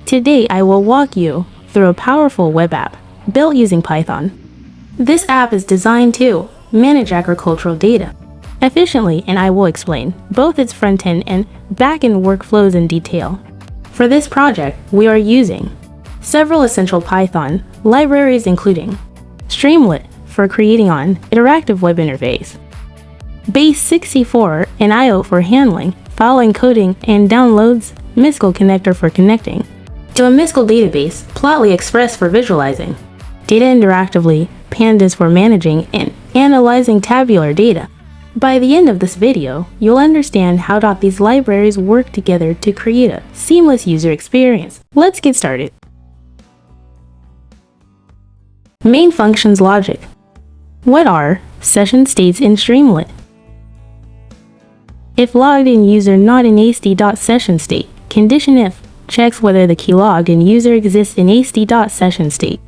Today I will walk you through a powerful web app built using Python. This app is designed to manage agricultural data efficiently, and I will explain both its front-end and back-end workflows in detail. For this project, we are using several essential Python libraries, including Streamlit for creating an interactive web interface, Base64 and IO for handling file encoding and downloads, MySql connector for connecting to a MySql database, Plotly Express for visualizing data interactively, pandas for managing and analyzing tabular data. By the end of this video, you'll understand how these libraries work together to create a seamless user experience. Let's get started. Main functions logic. What are session states in Streamlit? If logged in user not in AST.session state, condition if checks whether the key logged in user exists in AST.session state.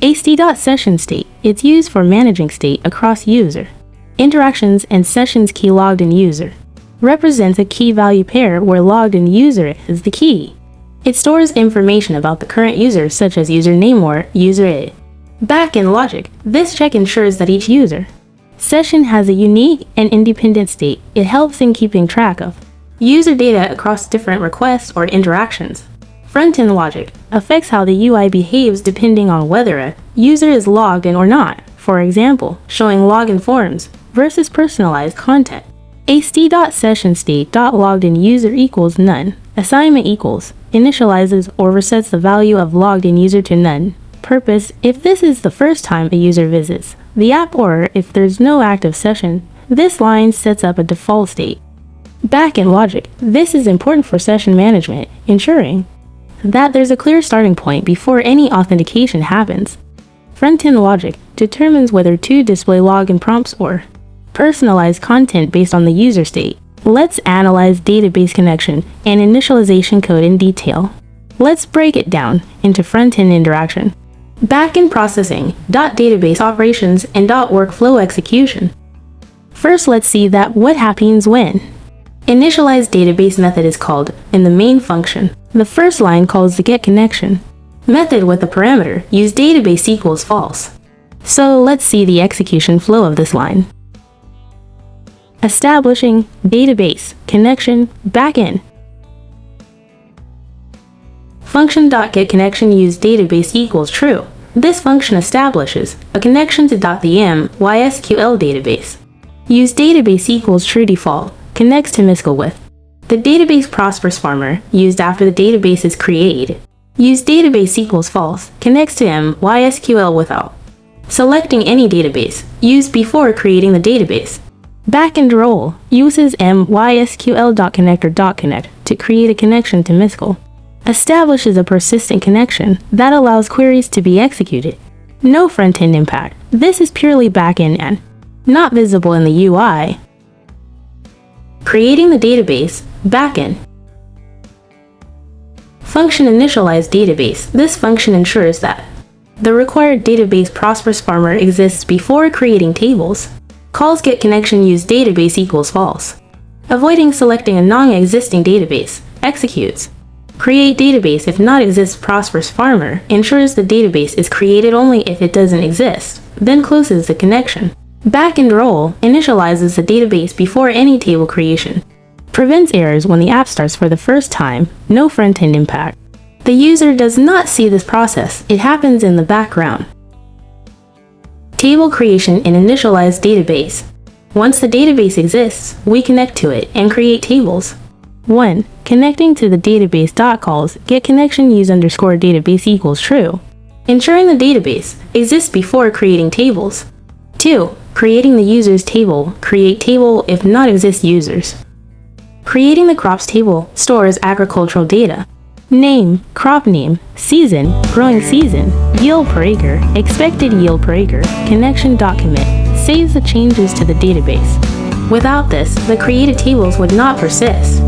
AST.session state is used for managing state across user interactions, and sessions key logged in user represents a key value pair where logged in user is the key. It stores information about the current user such as username or user ID. Back-end logic. This check ensures that each user session has a unique and independent state. It helps in keeping track of user data across different requests or interactions. Front-end logic affects how the UI behaves depending on whether a user is logged in or not. For example, showing login forms versus personalized content. AST.sessionState.logged-in user equals none. Assignment equals initializes or resets the value of logged-in user to none. Purpose: if this is the first time a user visits the app or if there's no active session, this line sets up a default state. Back-end logic. This is important for session management, ensuring that there's a clear starting point before any authentication happens. Front-end logic determines whether to display login prompts or personalized content based on the user state. Let's analyze database connection and initialization code in detail. Let's break it down into front-end interaction, back-end processing, database operations, and workflow execution. First, let's see what happens when initialize database method is called in the main function. The first line calls the getConnection method with the parameter use database equals false. So let's see the execution flow of this line. Establishing database connection backend. Function.getConnection use database equals true. This function establishes a connection to the MySql database. Use database equals true default connects to MySql with the database Prosperous Farmer used after the database is created. Use database equals false connects to MySql without selecting any database used before creating the database. Backend role uses MySql.connector.connect to create a connection to MySql. Establishes a persistent connection that allows queries to be executed. No front-end impact. This is purely backend and not visible in the UI. Creating the database backend. Function initialize database. This function ensures that the required database Prosperous Farmer exists before creating tables. Calls getConnection use database equals false. Avoiding selecting a non-existing database. Executes create database if not exists Prosperous Farmer ensures the database is created only if it doesn't exist, then closes the connection. Backend role initializes the database before any table creation. Prevents errors when the app starts for the first time. No front-end impact. The user does not see this process. It happens in the background. Table creation and initialize database. Once the database exists, we connect to it and create tables. 1. Connecting to the database. Calls getConnection use _database equals true, ensuring the database exists before creating tables. 2. Creating the users table. Create table if not exist users. Creating the crops table stores agricultural data. Name, crop name, season, growing season, yield per acre, expected yield per acre, connection.commit, saves the changes to the database. Without this, the created tables would not persist.